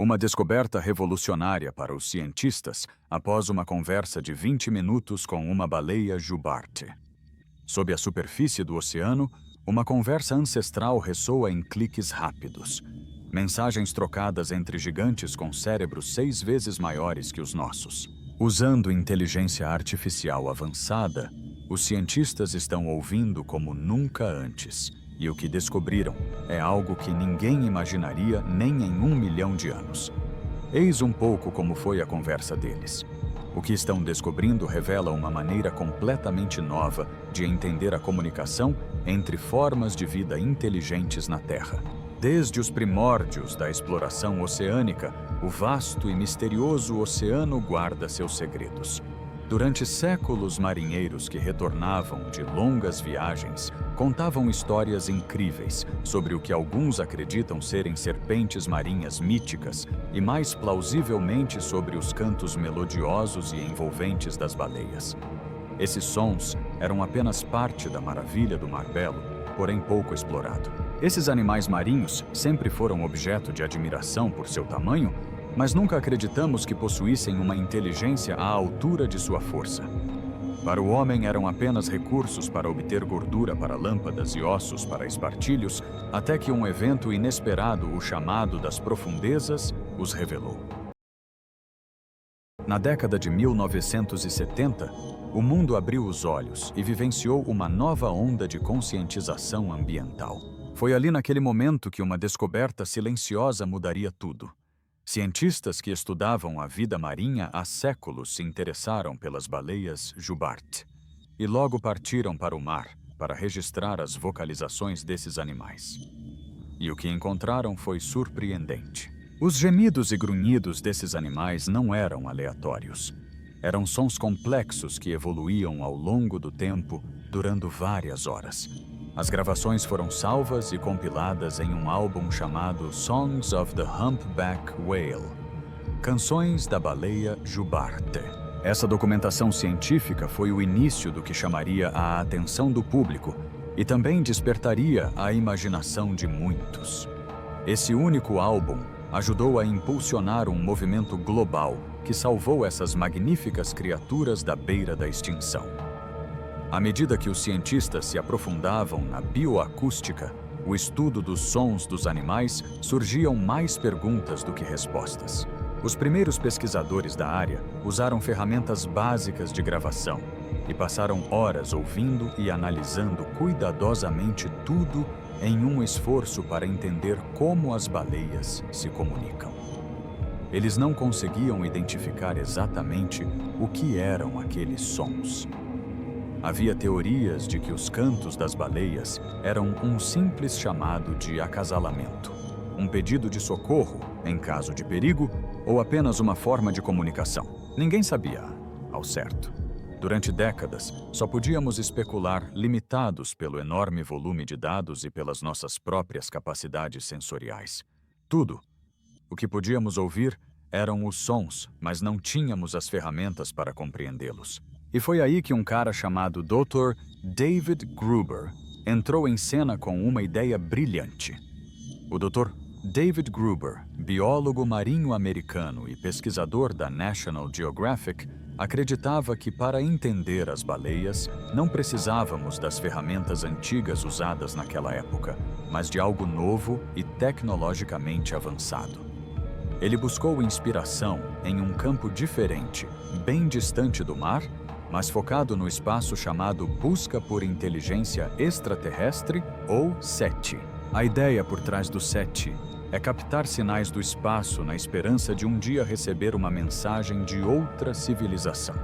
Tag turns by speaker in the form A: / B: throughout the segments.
A: Uma descoberta revolucionária para os cientistas após uma conversa de 20 minutos com uma baleia jubarte. Sob a superfície do oceano, uma conversa ancestral ressoa em cliques rápidos. Mensagens trocadas entre gigantes com cérebros 6 vezes maiores que os nossos. Usando inteligência artificial avançada, os cientistas estão ouvindo como nunca antes. E o que descobriram é algo que ninguém imaginaria nem em 1 milhão de anos. Eis um pouco como foi a conversa deles. O que estão descobrindo revela uma maneira completamente nova de entender a comunicação entre formas de vida inteligentes na Terra. Desde os primórdios da exploração oceânica, o vasto e misterioso oceano guarda seus segredos. Durante séculos, marinheiros que retornavam de longas viagens contavam histórias incríveis sobre o que alguns acreditam serem serpentes marinhas míticas e, mais plausivelmente, sobre os cantos melodiosos e envolventes das baleias. Esses sons eram apenas parte da maravilha do Mar Belo, porém pouco explorado. Esses animais marinhos sempre foram objeto de admiração por seu tamanho, mas nunca acreditamos que possuíssem uma inteligência à altura de sua força. Para o homem eram apenas recursos para obter gordura para lâmpadas e ossos para espartilhos, até que um evento inesperado, o chamado das profundezas, os revelou. Na década de 1970, o mundo abriu os olhos e vivenciou uma nova onda de conscientização ambiental. Foi ali naquele momento que uma descoberta silenciosa mudaria tudo. Cientistas que estudavam a vida marinha há séculos se interessaram pelas baleias jubarte e logo partiram para o mar para registrar as vocalizações desses animais. E o que encontraram foi surpreendente. Os gemidos e grunhidos desses animais não eram aleatórios. Eram sons complexos que evoluíam ao longo do tempo, durando várias horas. As gravações foram salvas e compiladas em um álbum chamado Songs of the Humpback Whale, Canções da Baleia Jubarte. Essa documentação científica foi o início do que chamaria a atenção do público e também despertaria a imaginação de muitos. Esse único álbum ajudou a impulsionar um movimento global que salvou essas magníficas criaturas da beira da extinção. À medida que os cientistas se aprofundavam na bioacústica, o estudo dos sons dos animais, surgiam mais perguntas do que respostas. Os primeiros pesquisadores da área usaram ferramentas básicas de gravação e passaram horas ouvindo e analisando cuidadosamente tudo em um esforço para entender como as baleias se comunicam. Eles não conseguiam identificar exatamente o que eram aqueles sons. Havia teorias de que os cantos das baleias eram um simples chamado de acasalamento, um pedido de socorro em caso de perigo ou apenas uma forma de comunicação. Ninguém sabia, ao certo. Durante décadas, só podíamos especular, limitados pelo enorme volume de dados e pelas nossas próprias capacidades sensoriais. Tudo o que podíamos ouvir eram os sons, mas não tínhamos as ferramentas para compreendê-los. E foi aí que um cara chamado Dr. David Gruber entrou em cena com uma ideia brilhante. O Dr. David Gruber, biólogo marinho americano e pesquisador da National Geographic, acreditava que para entender as baleias não precisávamos das ferramentas antigas usadas naquela época, mas de algo novo e tecnologicamente avançado. Ele buscou inspiração em um campo diferente, bem distante do mar, mas focado no espaço chamado Busca por Inteligência Extraterrestre, ou SETI. A ideia por trás do SETI é captar sinais do espaço na esperança de um dia receber uma mensagem de outra civilização.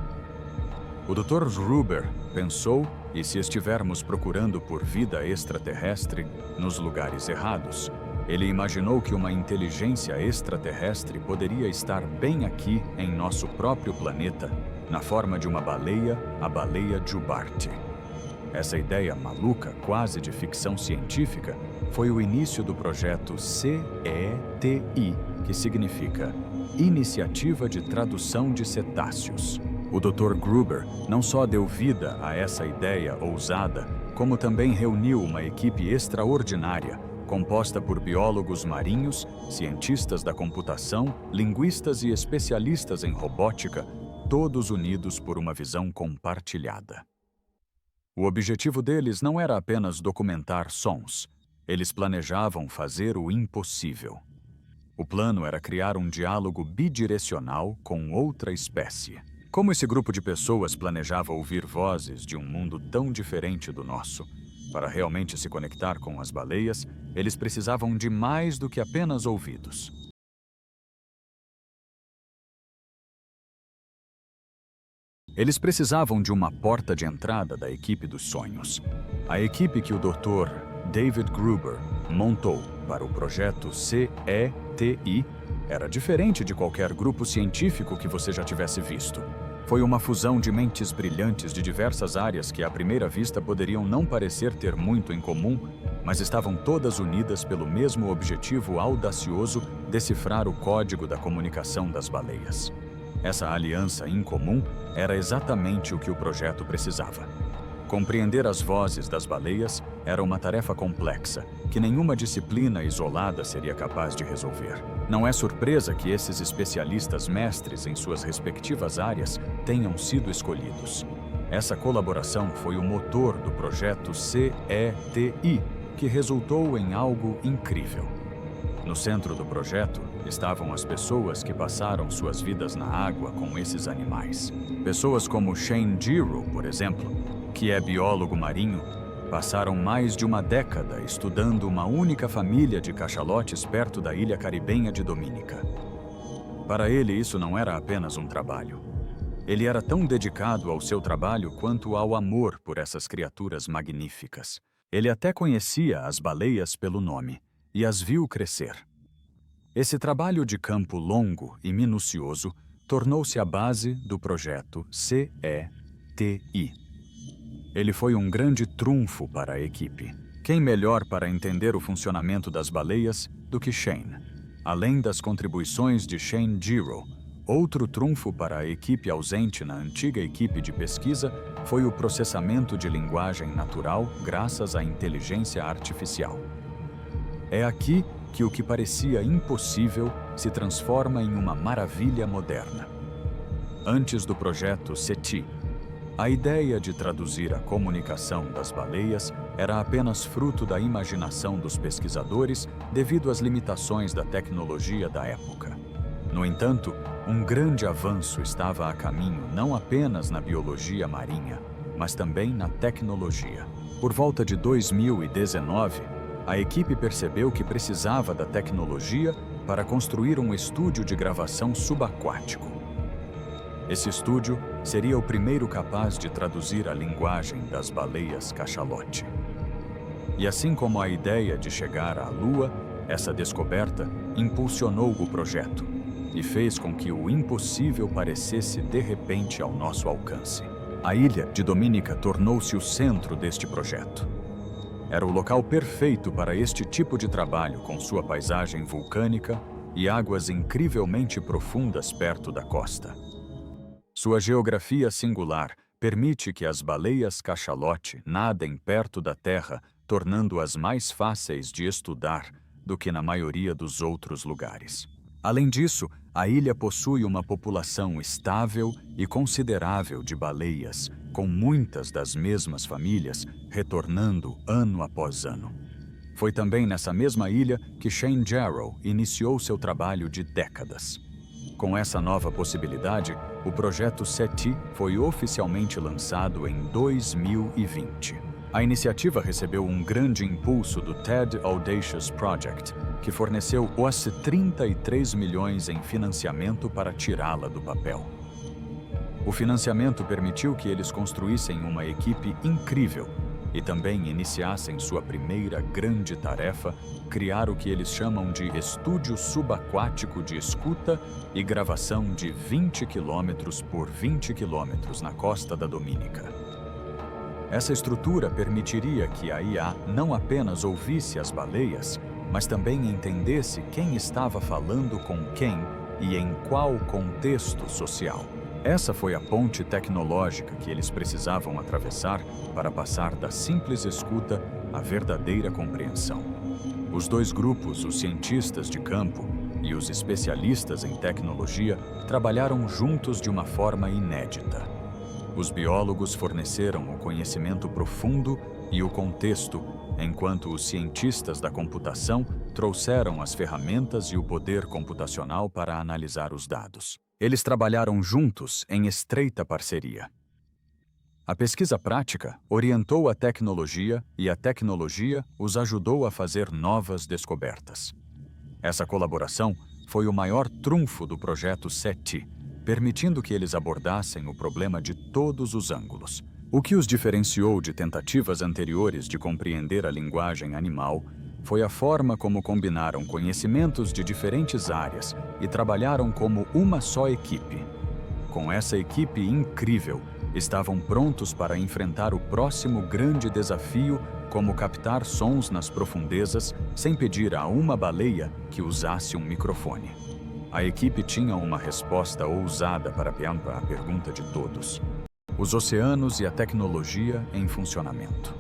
A: O Dr. Gruber pensou, e se estivermos procurando por vida extraterrestre nos lugares errados, ele imaginou que uma inteligência extraterrestre poderia estar bem aqui em nosso próprio planeta, na forma de uma baleia, a baleia jubarte. Essa ideia maluca, quase de ficção científica, foi o início do projeto CETI, que significa Iniciativa de Tradução de Cetáceos. O Dr. Gruber não só deu vida a essa ideia ousada, como também reuniu uma equipe extraordinária, composta por biólogos marinhos, cientistas da computação, linguistas e especialistas em robótica, todos unidos por uma visão compartilhada. O objetivo deles não era apenas documentar sons. Eles planejavam fazer o impossível. O plano era criar um diálogo bidirecional com outra espécie. Como esse grupo de pessoas planejava ouvir vozes de um mundo tão diferente do nosso? Para realmente se conectar com as baleias, eles precisavam de mais do que apenas ouvidos. Eles precisavam de uma porta de entrada da equipe dos sonhos. A equipe que o Dr. David Gruber montou para o projeto CETI era diferente de qualquer grupo científico que você já tivesse visto. Foi uma fusão de mentes brilhantes de diversas áreas que, à primeira vista, poderiam não parecer ter muito em comum, mas estavam todas unidas pelo mesmo objetivo audacioso: decifrar o código da comunicação das baleias. Essa aliança incomum era exatamente o que o projeto precisava. Compreender as vozes das baleias era uma tarefa complexa, que nenhuma disciplina isolada seria capaz de resolver. Não é surpresa que esses especialistas mestres em suas respectivas áreas tenham sido escolhidos. Essa colaboração foi o motor do projeto CETI, que resultou em algo incrível. No centro do projeto estavam as pessoas que passaram suas vidas na água com esses animais. Pessoas como Shane Giro, por exemplo, que é biólogo marinho, passaram mais de uma década estudando uma única família de cachalotes perto da ilha caribenha de Dominica. Para ele, isso não era apenas um trabalho. Ele era tão dedicado ao seu trabalho quanto ao amor por essas criaturas magníficas. Ele até conhecia as baleias pelo nome e as viu crescer. Esse trabalho de campo longo e minucioso tornou-se a base do projeto CETI. Ele foi um grande trunfo para a equipe. Quem melhor para entender o funcionamento das baleias do que Shane? Além das contribuições de Shane Giro, outro trunfo para a equipe ausente na antiga equipe de pesquisa foi o processamento de linguagem natural graças à inteligência artificial. É aqui que o que parecia impossível se transforma em uma maravilha moderna. Antes do projeto CETI, a ideia de traduzir a comunicação das baleias era apenas fruto da imaginação dos pesquisadores devido às limitações da tecnologia da época. No entanto, um grande avanço estava a caminho não apenas na biologia marinha, mas também na tecnologia. Por volta de 2019, a equipe percebeu que precisava da tecnologia para construir um estúdio de gravação subaquático. Esse estúdio seria o primeiro capaz de traduzir a linguagem das baleias cachalote. E assim como a ideia de chegar à Lua, essa descoberta impulsionou o projeto e fez com que o impossível parecesse de repente ao nosso alcance. A ilha de Dominica tornou-se o centro deste projeto. Era o local perfeito para este tipo de trabalho, com sua paisagem vulcânica e águas incrivelmente profundas perto da costa. Sua geografia singular permite que as baleias cachalote nadem perto da Terra, tornando-as mais fáceis de estudar do que na maioria dos outros lugares. Além disso, a ilha possui uma população estável e considerável de baleias, com muitas das mesmas famílias retornando ano após ano. Foi também nessa mesma ilha que Shane Giro iniciou seu trabalho de décadas. Com essa nova possibilidade, o projeto CETI foi oficialmente lançado em 2020. A iniciativa recebeu um grande impulso do TED Audacious Project, que forneceu quase 33 milhões em financiamento para tirá-la do papel. O financiamento permitiu que eles construíssem uma equipe incrível e também iniciassem sua primeira grande tarefa: criar o que eles chamam de estúdio subaquático de escuta e gravação de 20 km por 20 km na costa da Dominica. Essa estrutura permitiria que a IA não apenas ouvisse as baleias, mas também entendesse quem estava falando com quem e em qual contexto social. Essa foi a ponte tecnológica que eles precisavam atravessar para passar da simples escuta à verdadeira compreensão. Os dois grupos, os cientistas de campo e os especialistas em tecnologia, trabalharam juntos de uma forma inédita. Os biólogos forneceram o conhecimento profundo e o contexto, enquanto os cientistas da computação trouxeram as ferramentas e o poder computacional para analisar os dados. Eles trabalharam juntos em estreita parceria. A pesquisa prática orientou a tecnologia e a tecnologia os ajudou a fazer novas descobertas. Essa colaboração foi o maior trunfo do projeto SETI, permitindo que eles abordassem o problema de todos os ângulos. O que os diferenciou de tentativas anteriores de compreender a linguagem animal foi a forma como combinaram conhecimentos de diferentes áreas e trabalharam como uma só equipe. Com essa equipe incrível, estavam prontos para enfrentar o próximo grande desafio, como captar sons nas profundezas sem pedir a uma baleia que usasse um microfone. A equipe tinha uma resposta ousada para a pergunta de todos: os oceanos e a tecnologia em funcionamento.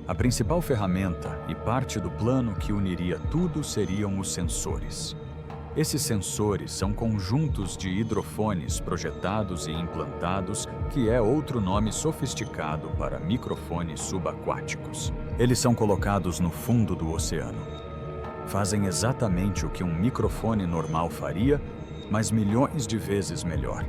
A: A principal ferramenta e parte do plano que uniria tudo seriam os sensores. Esses sensores são conjuntos de hidrofones projetados e implantados, que é outro nome sofisticado para microfones subaquáticos. Eles são colocados no fundo do oceano. Fazem exatamente o que um microfone normal faria, mas milhões de vezes melhor.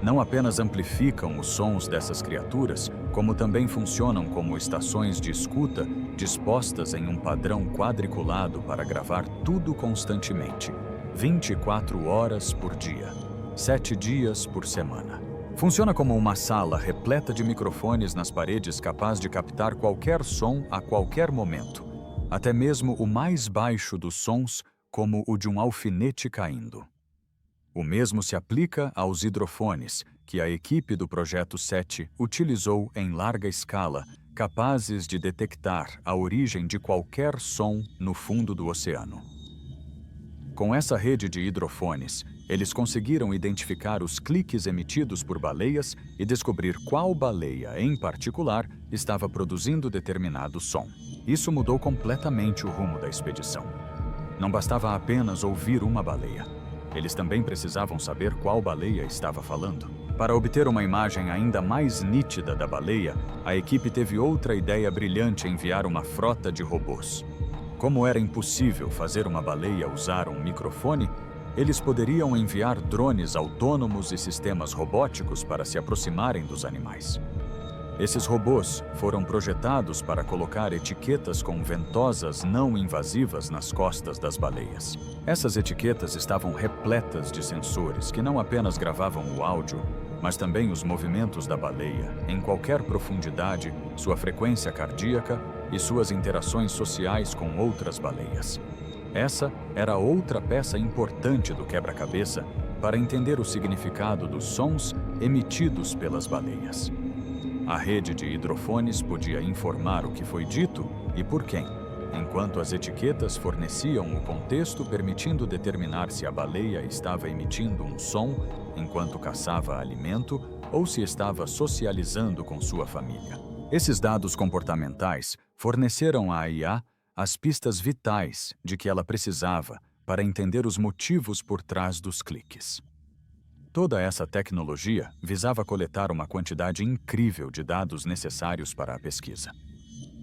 A: Não apenas amplificam os sons dessas criaturas, como também funcionam como estações de escuta dispostas em um padrão quadriculado para gravar tudo constantemente, 24 horas por dia, 7 dias por semana. Funciona como uma sala repleta de microfones nas paredes capaz de captar qualquer som a qualquer momento, até mesmo o mais baixo dos sons, como o de um alfinete caindo. O mesmo se aplica aos hidrofones, que a equipe do Projeto SETI utilizou em larga escala, capazes de detectar a origem de qualquer som no fundo do oceano. Com essa rede de hidrofones, eles conseguiram identificar os cliques emitidos por baleias e descobrir qual baleia, em particular, estava produzindo determinado som. Isso mudou completamente o rumo da expedição. Não bastava apenas ouvir uma baleia. Eles também precisavam saber qual baleia estava falando. Para obter uma imagem ainda mais nítida da baleia, a equipe teve outra ideia brilhante: enviar uma frota de robôs. Como era impossível fazer uma baleia usar um microfone, eles poderiam enviar drones autônomos e sistemas robóticos para se aproximarem dos animais. Esses robôs foram projetados para colocar etiquetas com ventosas não invasivas nas costas das baleias. Essas etiquetas estavam repletas de sensores que não apenas gravavam o áudio, mas também os movimentos da baleia, em qualquer profundidade, sua frequência cardíaca e suas interações sociais com outras baleias. Essa era outra peça importante do quebra-cabeça para entender o significado dos sons emitidos pelas baleias. A rede de hidrofones podia informar o que foi dito e por quem, enquanto as etiquetas forneciam o contexto, permitindo determinar se a baleia estava emitindo um som enquanto caçava alimento ou se estava socializando com sua família. Esses dados comportamentais forneceram à IA as pistas vitais de que ela precisava para entender os motivos por trás dos cliques. Toda essa tecnologia visava coletar uma quantidade incrível de dados necessários para a pesquisa.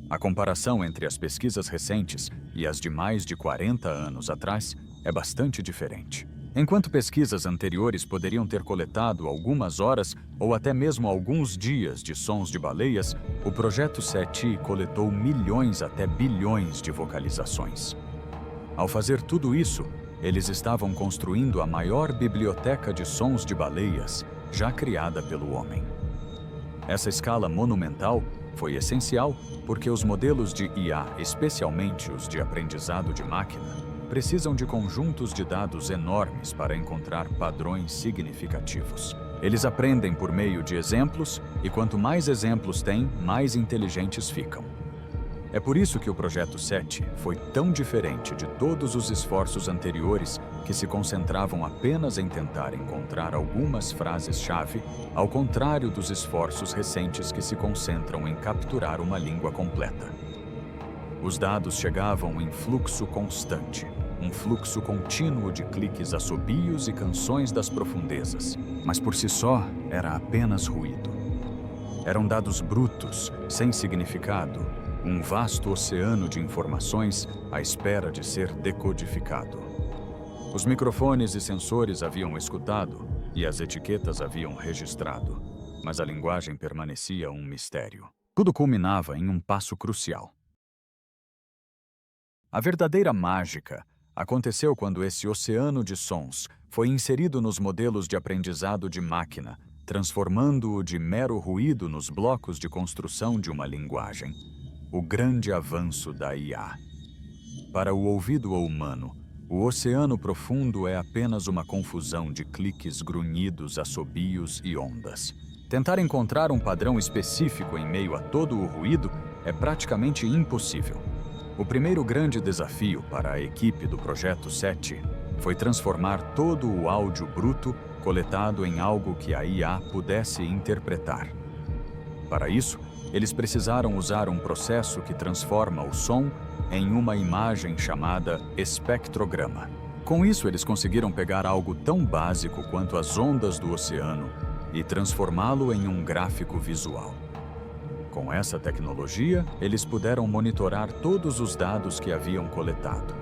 A: A comparação entre as pesquisas recentes e as de mais de 40 anos atrás é bastante diferente. Enquanto pesquisas anteriores poderiam ter coletado algumas horas ou até mesmo alguns dias de sons de baleias, o Projeto SETI coletou milhões até bilhões de vocalizações. Ao fazer tudo isso, eles estavam construindo a maior biblioteca de sons de baleias já criada pelo homem. Essa escala monumental foi essencial porque os modelos de IA, especialmente os de aprendizado de máquina, precisam de conjuntos de dados enormes para encontrar padrões significativos. Eles aprendem por meio de exemplos e quanto mais exemplos têm, mais inteligentes ficam. É por isso que o Projeto SETI foi tão diferente de todos os esforços anteriores que se concentravam apenas em tentar encontrar algumas frases-chave, ao contrário dos esforços recentes que se concentram em capturar uma língua completa. Os dados chegavam em fluxo constante, um fluxo contínuo de cliques, assobios e canções das profundezas. Mas por si só, era apenas ruído. Eram dados brutos, sem significado, um vasto oceano de informações à espera de ser decodificado. Os microfones e sensores haviam escutado e as etiquetas haviam registrado, mas a linguagem permanecia um mistério. Tudo culminava em um passo crucial. A verdadeira mágica aconteceu quando esse oceano de sons foi inserido nos modelos de aprendizado de máquina, transformando-o de mero ruído nos blocos de construção de uma linguagem. O grande avanço da IA. Para o ouvido humano, o oceano profundo é apenas uma confusão de cliques, grunhidos, assobios e ondas. Tentar encontrar um padrão específico em meio a todo o ruído é praticamente impossível. O primeiro grande desafio para a equipe do Projeto 7 foi transformar todo o áudio bruto coletado em algo que a IA pudesse interpretar. Para isso, eles precisaram usar um processo que transforma o som em uma imagem chamada espectrograma. Com isso, eles conseguiram pegar algo tão básico quanto as ondas do oceano e transformá-lo em um gráfico visual. Com essa tecnologia, eles puderam monitorar todos os dados que haviam coletado.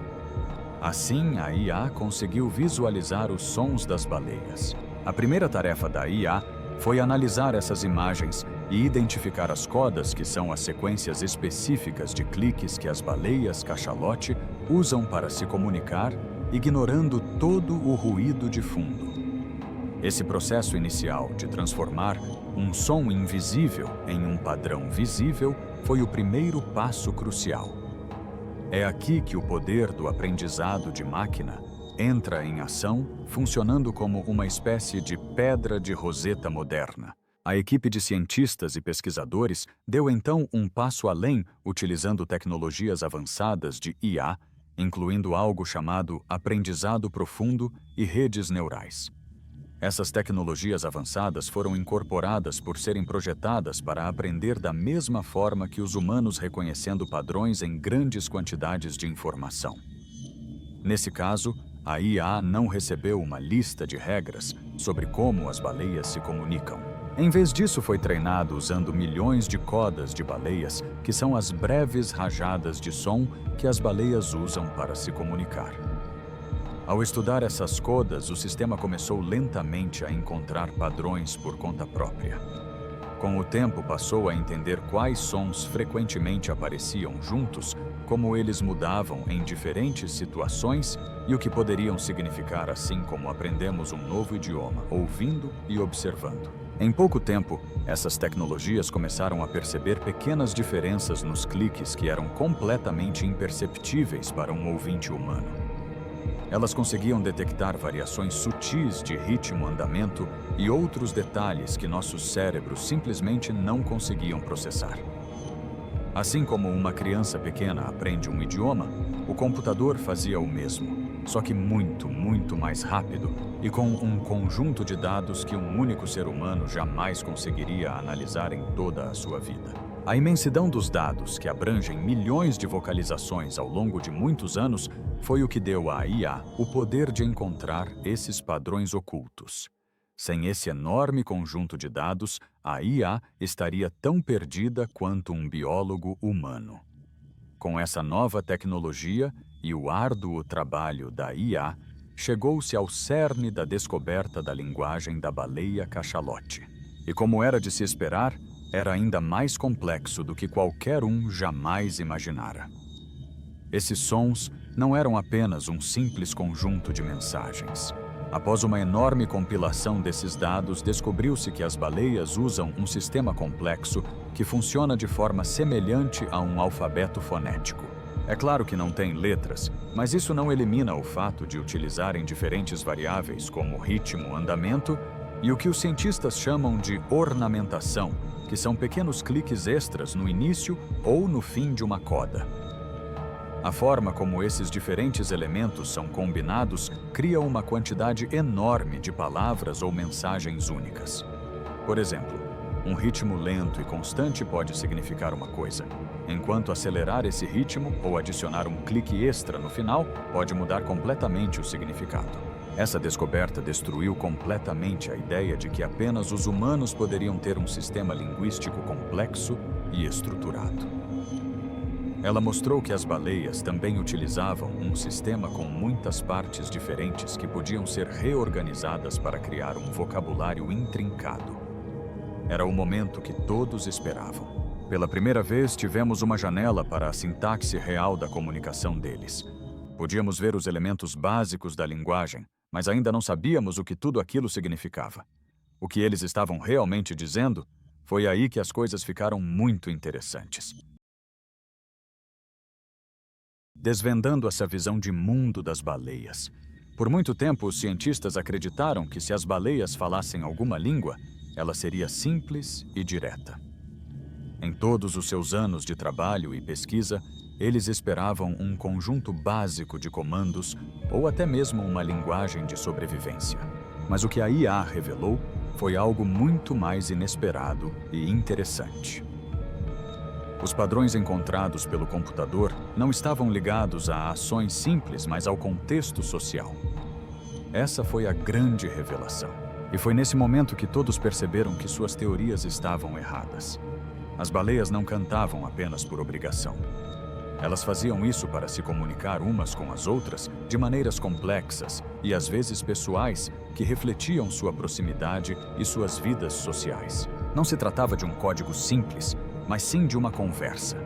A: Assim, a IA conseguiu visualizar os sons das baleias. A primeira tarefa da IA foi analisar essas imagens e identificar as codas, que são as sequências específicas de cliques que as baleias cachalote usam para se comunicar, ignorando todo o ruído de fundo. Esse processo inicial de transformar um som invisível em um padrão visível foi o primeiro passo crucial. É aqui que o poder do aprendizado de máquina entra em ação, funcionando como uma espécie de pedra de roseta moderna. A equipe de cientistas e pesquisadores deu então um passo além, utilizando tecnologias avançadas de IA, incluindo algo chamado aprendizado profundo e redes neurais. Essas tecnologias avançadas foram incorporadas por serem projetadas para aprender da mesma forma que os humanos, reconhecendo padrões em grandes quantidades de informação. Nesse caso, a IA não recebeu uma lista de regras sobre como as baleias se comunicam. Em vez disso, foi treinado usando milhões de codas de baleias, que são as breves rajadas de som que as baleias usam para se comunicar. Ao estudar essas codas, o sistema começou lentamente a encontrar padrões por conta própria. Com o tempo, passou a entender quais sons frequentemente apareciam juntos, como eles mudavam em diferentes situações e o que poderiam significar, assim como aprendemos um novo idioma, ouvindo e observando. Em pouco tempo, essas tecnologias começaram a perceber pequenas diferenças nos cliques que eram completamente imperceptíveis para um ouvinte humano. Elas conseguiam detectar variações sutis de ritmo, andamento e outros detalhes que nossos cérebros simplesmente não conseguiam processar. Assim como uma criança pequena aprende um idioma, o computador fazia o mesmo, só que muito, muito mais rápido e com um conjunto de dados que um único ser humano jamais conseguiria analisar em toda a sua vida. A imensidão dos dados, que abrangem milhões de vocalizações ao longo de muitos anos, foi o que deu à IA o poder de encontrar esses padrões ocultos. Sem esse enorme conjunto de dados, a IA estaria tão perdida quanto um biólogo humano. Com essa nova tecnologia e o árduo trabalho da IA, chegou-se ao cerne da descoberta da linguagem da baleia cachalote. E como era de se esperar, era ainda mais complexo do que qualquer um jamais imaginara. Esses sons não eram apenas um simples conjunto de mensagens. Após uma enorme compilação desses dados, descobriu-se que as baleias usam um sistema complexo que funciona de forma semelhante a um alfabeto fonético. É claro que não tem letras, mas isso não elimina o fato de utilizarem diferentes variáveis como ritmo, andamento e o que os cientistas chamam de ornamentação, que são pequenos cliques extras no início ou no fim de uma coda. A forma como esses diferentes elementos são combinados cria uma quantidade enorme de palavras ou mensagens únicas. Por exemplo, um ritmo lento e constante pode significar uma coisa, enquanto acelerar esse ritmo ou adicionar um clique extra no final pode mudar completamente o significado. Essa descoberta destruiu completamente a ideia de que apenas os humanos poderiam ter um sistema linguístico complexo e estruturado. Ela mostrou que as baleias também utilizavam um sistema com muitas partes diferentes que podiam ser reorganizadas para criar um vocabulário intrincado. Era o momento que todos esperavam. Pela primeira vez, tivemos uma janela para a sintaxe real da comunicação deles. Podíamos ver os elementos básicos da linguagem, mas ainda não sabíamos o que tudo aquilo significava. O que eles estavam realmente dizendo? Foi aí que as coisas ficaram muito interessantes. Desvendando essa visão de mundo das baleias. Por muito tempo, os cientistas acreditaram que se as baleias falassem alguma língua, ela seria simples e direta. Em todos os seus anos de trabalho e pesquisa, eles esperavam um conjunto básico de comandos ou até mesmo uma linguagem de sobrevivência. Mas o que a IA revelou foi algo muito mais inesperado e interessante. Os padrões encontrados pelo computador não estavam ligados a ações simples, mas ao contexto social. Essa foi a grande revelação. E foi nesse momento que todos perceberam que suas teorias estavam erradas. As baleias não cantavam apenas por obrigação. Elas faziam isso para se comunicar umas com as outras de maneiras complexas e às vezes pessoais que refletiam sua proximidade e suas vidas sociais. Não se tratava de um código simples, mas sim de uma conversa.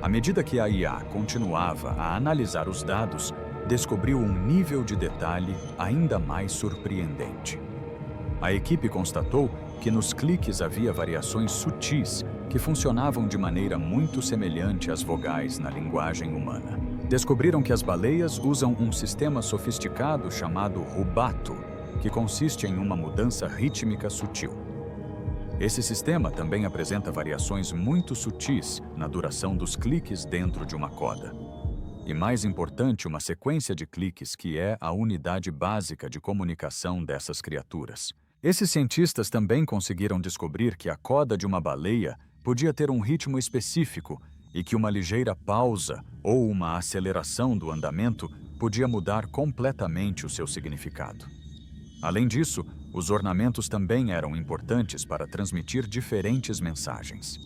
A: À medida que a IA continuava a analisar os dados, descobriu um nível de detalhe ainda mais surpreendente. A equipe constatou que nos cliques havia variações sutis que funcionavam de maneira muito semelhante às vogais na linguagem humana. Descobriram que as baleias usam um sistema sofisticado chamado rubato, que consiste em uma mudança rítmica sutil. Esse sistema também apresenta variações muito sutis na duração dos cliques dentro de uma coda. E mais importante, uma sequência de cliques que é a unidade básica de comunicação dessas criaturas. Esses cientistas também conseguiram descobrir que a coda de uma baleia podia ter um ritmo específico e que uma ligeira pausa ou uma aceleração do andamento podia mudar completamente o seu significado. Além disso, os ornamentos também eram importantes para transmitir diferentes mensagens.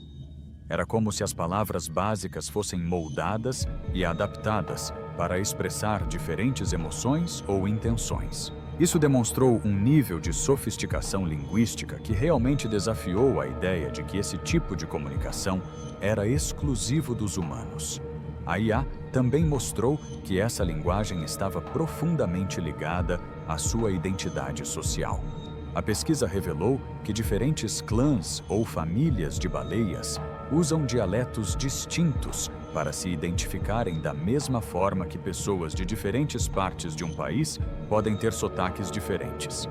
A: Era como se as palavras básicas fossem moldadas e adaptadas para expressar diferentes emoções ou intenções. Isso demonstrou um nível de sofisticação linguística que realmente desafiou a ideia de que esse tipo de comunicação era exclusivo dos humanos. A IA também mostrou que essa linguagem estava profundamente ligada à sua identidade social. A pesquisa revelou que diferentes clãs ou famílias de baleias usam dialetos distintos para se identificarem da mesma forma que pessoas de diferentes partes de um país podem ter sotaques diferentes.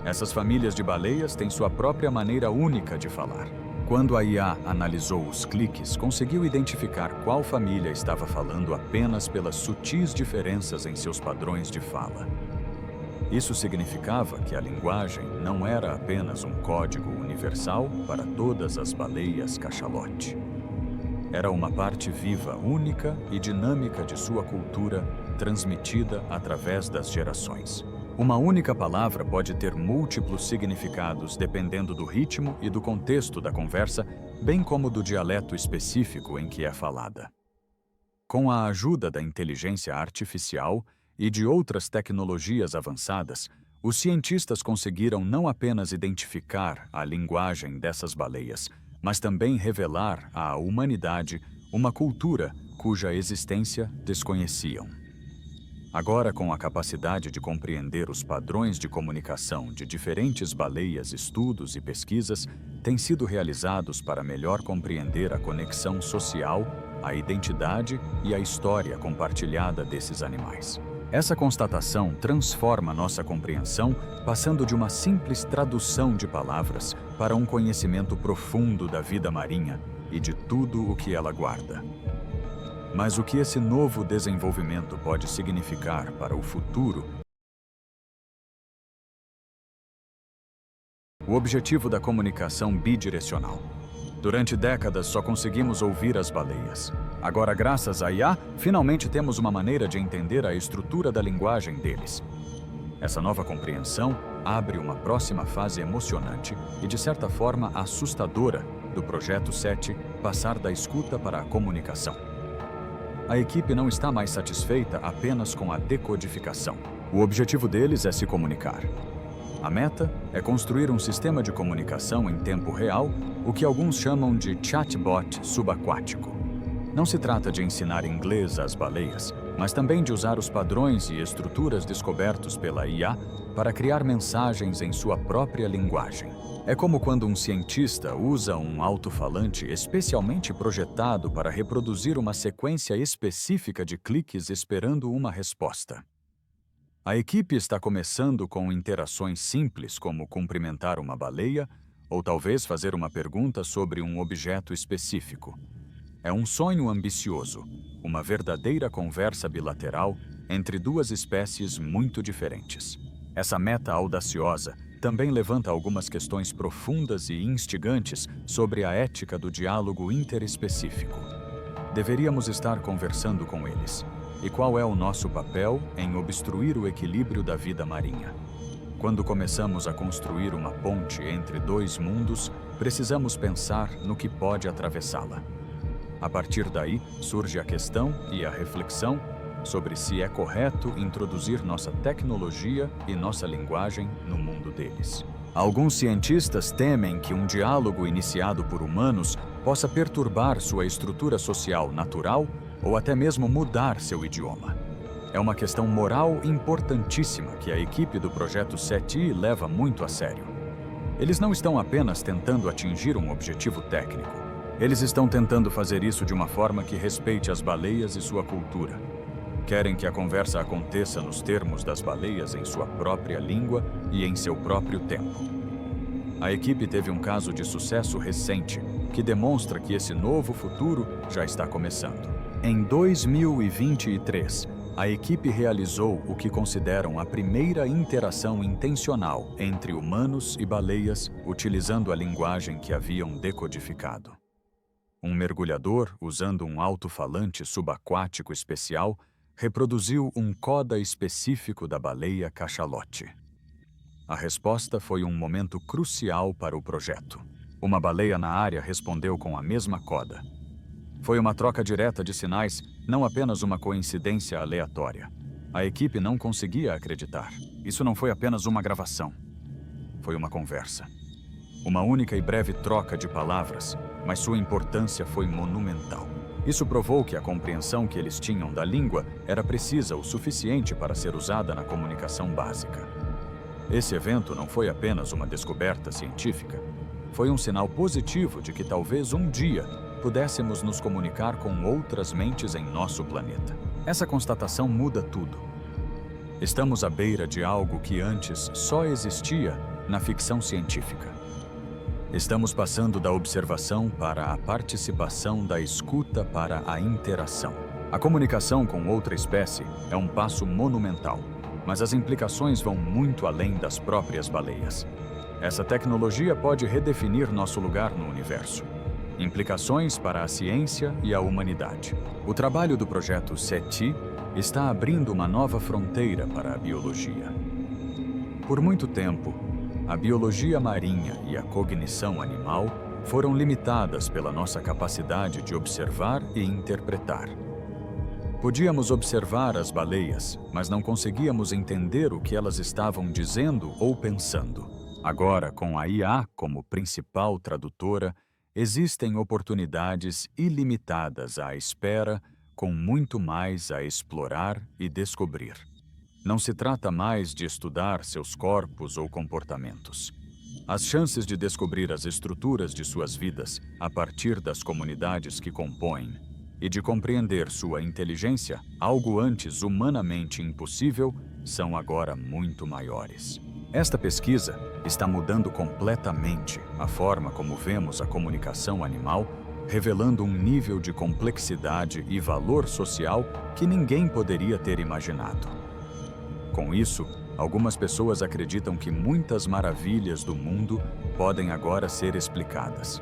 A: Essas famílias de baleias têm sua própria maneira única de falar. Quando a IA analisou os cliques, conseguiu identificar qual família estava falando apenas pelas sutis diferenças em seus padrões de fala. Isso significava que a linguagem não era apenas um código universal para todas as baleias cachalote. Era uma parte viva, única e dinâmica de sua cultura, transmitida através das gerações. Uma única palavra pode ter múltiplos significados dependendo do ritmo e do contexto da conversa, bem como do dialeto específico em que é falada. Com a ajuda da inteligência artificial e de outras tecnologias avançadas, os cientistas conseguiram não apenas identificar a linguagem dessas baleias, mas também revelar à humanidade uma cultura cuja existência desconheciam. Agora, com a capacidade de compreender os padrões de comunicação de diferentes baleias, estudos e pesquisas têm sido realizados para melhor compreender a conexão social, a identidade e a história compartilhada desses animais. Essa constatação transforma nossa compreensão, passando de uma simples tradução de palavras para um conhecimento profundo da vida marinha e de tudo o que ela guarda. Mas o que esse novo desenvolvimento pode significar para o futuro? O objetivo da comunicação bidirecional. Durante décadas só conseguimos ouvir as baleias. Agora, graças à IA, finalmente temos uma maneira de entender a estrutura da linguagem deles. Essa nova compreensão abre uma próxima fase emocionante e, de certa forma, assustadora do Projeto SETI passar da escuta para a comunicação. A equipe não está mais satisfeita apenas com a decodificação. O objetivo deles é se comunicar. A meta é construir um sistema de comunicação em tempo real, o que alguns chamam de chatbot subaquático. Não se trata de ensinar inglês às baleias, mas também de usar os padrões e estruturas descobertos pela IA para criar mensagens em sua própria linguagem. É como quando um cientista usa um alto-falante especialmente projetado para reproduzir uma sequência específica de cliques esperando uma resposta. A equipe está começando com interações simples, como cumprimentar uma baleia ou talvez fazer uma pergunta sobre um objeto específico. É um sonho ambicioso, uma verdadeira conversa bilateral entre duas espécies muito diferentes. Essa meta audaciosa também levanta algumas questões profundas e instigantes sobre a ética do diálogo interespecífico. Deveríamos estar conversando com eles. E qual é o nosso papel em obstruir o equilíbrio da vida marinha? Quando começamos a construir uma ponte entre dois mundos, precisamos pensar no que pode atravessá-la. A partir daí, surge a questão e a reflexão sobre se é correto introduzir nossa tecnologia e nossa linguagem no mundo deles. Alguns cientistas temem que um diálogo iniciado por humanos possa perturbar sua estrutura social natural ou até mesmo mudar seu idioma. É uma questão moral importantíssima que a equipe do Projeto SETI leva muito a sério. Eles não estão apenas tentando atingir um objetivo técnico. Eles estão tentando fazer isso de uma forma que respeite as baleias e sua cultura. Querem que a conversa aconteça nos termos das baleias em sua própria língua e em seu próprio tempo. A equipe teve um caso de sucesso recente que demonstra que esse novo futuro já está começando. Em 2023, a equipe realizou o que consideram a primeira interação intencional entre humanos e baleias utilizando a linguagem que haviam decodificado. Um mergulhador, usando um alto-falante subaquático especial, reproduziu um coda específico da baleia cachalote. A resposta foi um momento crucial para o projeto. Uma baleia na área respondeu com a mesma coda. Foi uma troca direta de sinais, não apenas uma coincidência aleatória. A equipe não conseguia acreditar. Isso não foi apenas uma gravação. Foi uma conversa. Uma única e breve troca de palavras, mas sua importância foi monumental. Isso provou que a compreensão que eles tinham da língua era precisa o suficiente para ser usada na comunicação básica. Esse evento não foi apenas uma descoberta científica. Foi um sinal positivo de que talvez um dia pudéssemos nos comunicar com outras mentes em nosso planeta. Essa constatação muda tudo. Estamos à beira de algo que antes só existia na ficção científica. Estamos passando da observação para a participação, da escuta para a interação. A comunicação com outra espécie é um passo monumental, mas as implicações vão muito além das próprias baleias. Essa tecnologia pode redefinir nosso lugar no universo. Implicações para a ciência e a humanidade. O trabalho do Projeto SETI está abrindo uma nova fronteira para a biologia. Por muito tempo, a biologia marinha e a cognição animal foram limitadas pela nossa capacidade de observar e interpretar. Podíamos observar as baleias, mas não conseguíamos entender o que elas estavam dizendo ou pensando. Agora, com a IA como principal tradutora, existem oportunidades ilimitadas à espera, com muito mais a explorar e descobrir. Não se trata mais de estudar seus corpos ou comportamentos. As chances de descobrir as estruturas de suas vidas a partir das comunidades que compõem e de compreender sua inteligência, algo antes humanamente impossível, são agora muito maiores. Esta pesquisa está mudando completamente a forma como vemos a comunicação animal, revelando um nível de complexidade e valor social que ninguém poderia ter imaginado. Com isso, algumas pessoas acreditam que muitas maravilhas do mundo podem agora ser explicadas.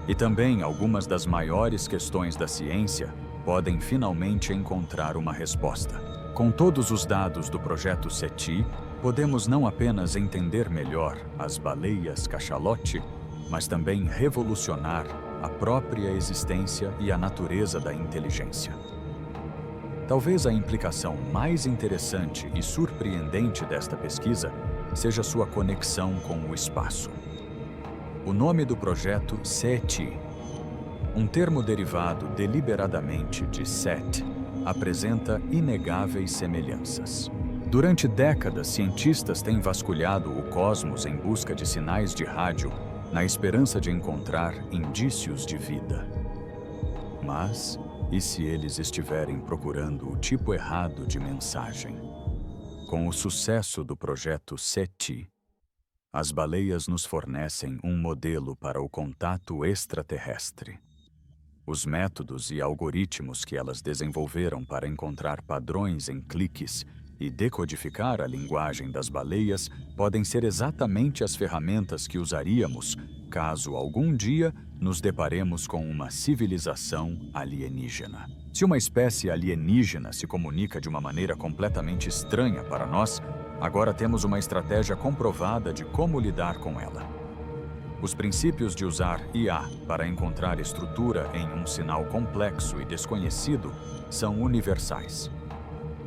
A: E também algumas das maiores questões da ciência podem finalmente encontrar uma resposta. Com todos os dados do projeto SETI, podemos não apenas entender melhor as baleias cachalote, mas também revolucionar a própria existência e a natureza da inteligência. Talvez a implicação mais interessante e surpreendente desta pesquisa seja sua conexão com o espaço. O nome do projeto SETI, um termo derivado deliberadamente de SET, apresenta inegáveis semelhanças. Durante décadas, cientistas têm vasculhado o cosmos em busca de sinais de rádio, na esperança de encontrar indícios de vida. Mas, e se eles estiverem procurando o tipo errado de mensagem? Com o sucesso do projeto SETI, as baleias nos fornecem um modelo para o contato extraterrestre. Os métodos e algoritmos que elas desenvolveram para encontrar padrões em cliques e decodificar a linguagem das baleias podem ser exatamente as ferramentas que usaríamos caso algum dia nos deparemos com uma civilização alienígena. Se uma espécie alienígena se comunica de uma maneira completamente estranha para nós, agora temos uma estratégia comprovada de como lidar com ela. Os princípios de usar IA para encontrar estrutura em um sinal complexo e desconhecido são universais.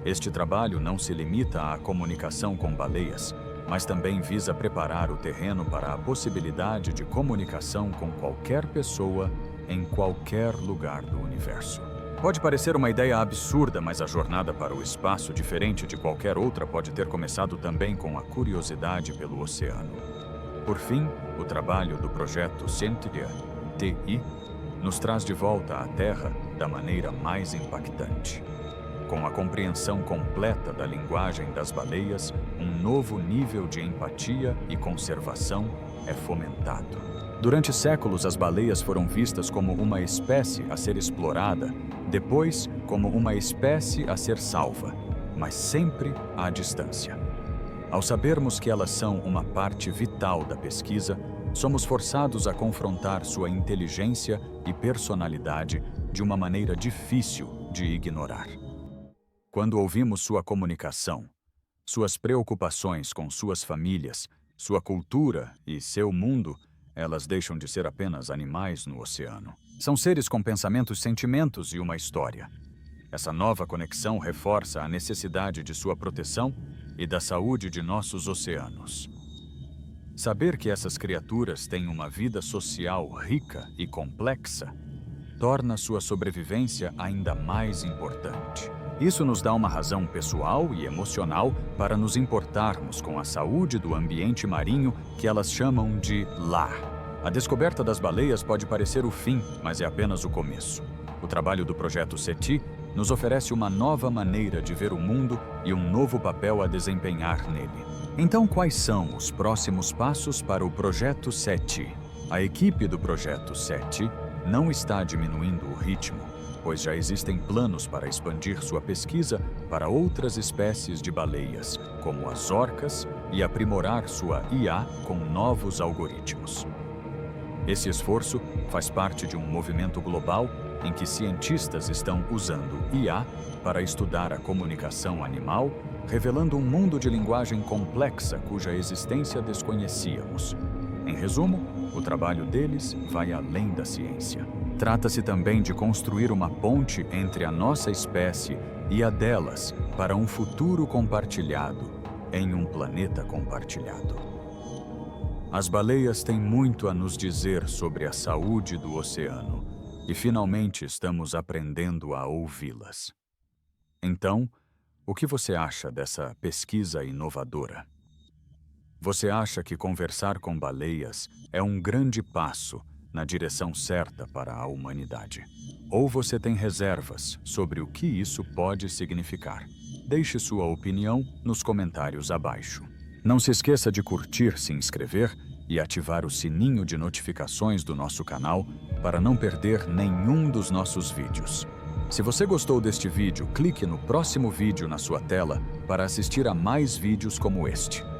A: Este trabalho não se limita à comunicação com baleias, mas também visa preparar o terreno para a possibilidade de comunicação com qualquer pessoa em qualquer lugar do universo. Pode parecer uma ideia absurda, mas a jornada para o espaço, diferente de qualquer outra, pode ter começado também com a curiosidade pelo oceano. Por fim, o trabalho do projeto Sentinel, TI, nos traz de volta à Terra da maneira mais impactante. Com a compreensão completa da linguagem das baleias, um novo nível de empatia e conservação é fomentado. Durante séculos, as baleias foram vistas como uma espécie a ser explorada, depois como uma espécie a ser salva, mas sempre à distância. Ao sabermos que elas são uma parte vital da pesquisa, somos forçados a confrontar sua inteligência e personalidade de uma maneira difícil de ignorar. Quando ouvimos sua comunicação, suas preocupações com suas famílias, sua cultura e seu mundo, elas deixam de ser apenas animais no oceano. São seres com pensamentos, sentimentos e uma história. Essa nova conexão reforça a necessidade de sua proteção e da saúde de nossos oceanos. Saber que essas criaturas têm uma vida social rica e complexa torna sua sobrevivência ainda mais importante. Isso nos dá uma razão pessoal e emocional para nos importarmos com a saúde do ambiente marinho que elas chamam de lar. A descoberta das baleias pode parecer o fim, mas é apenas o começo. O trabalho do projeto SETI nos oferece uma nova maneira de ver o mundo e um novo papel a desempenhar nele. Então, quais são os próximos passos para o projeto SETI? A equipe do projeto SETI não está diminuindo o ritmo, pois já existem planos para expandir sua pesquisa para outras espécies de baleias, como as orcas, e aprimorar sua IA com novos algoritmos. Esse esforço faz parte de um movimento global em que cientistas estão usando IA para estudar a comunicação animal, revelando um mundo de linguagem complexa cuja existência desconhecíamos. Em resumo, o trabalho deles vai além da ciência. Trata-se também de construir uma ponte entre a nossa espécie e a delas para um futuro compartilhado em um planeta compartilhado. As baleias têm muito a nos dizer sobre a saúde do oceano e finalmente estamos aprendendo a ouvi-las. Então, o que você acha dessa pesquisa inovadora? Você acha que conversar com baleias é um grande passo na direção certa para a humanidade? Ou você tem reservas sobre o que isso pode significar? Deixe sua opinião nos comentários abaixo. Não se esqueça de curtir, se inscrever e ativar o sininho de notificações do nosso canal para não perder nenhum dos nossos vídeos. Se você gostou deste vídeo, clique no próximo vídeo na sua tela para assistir a mais vídeos como este.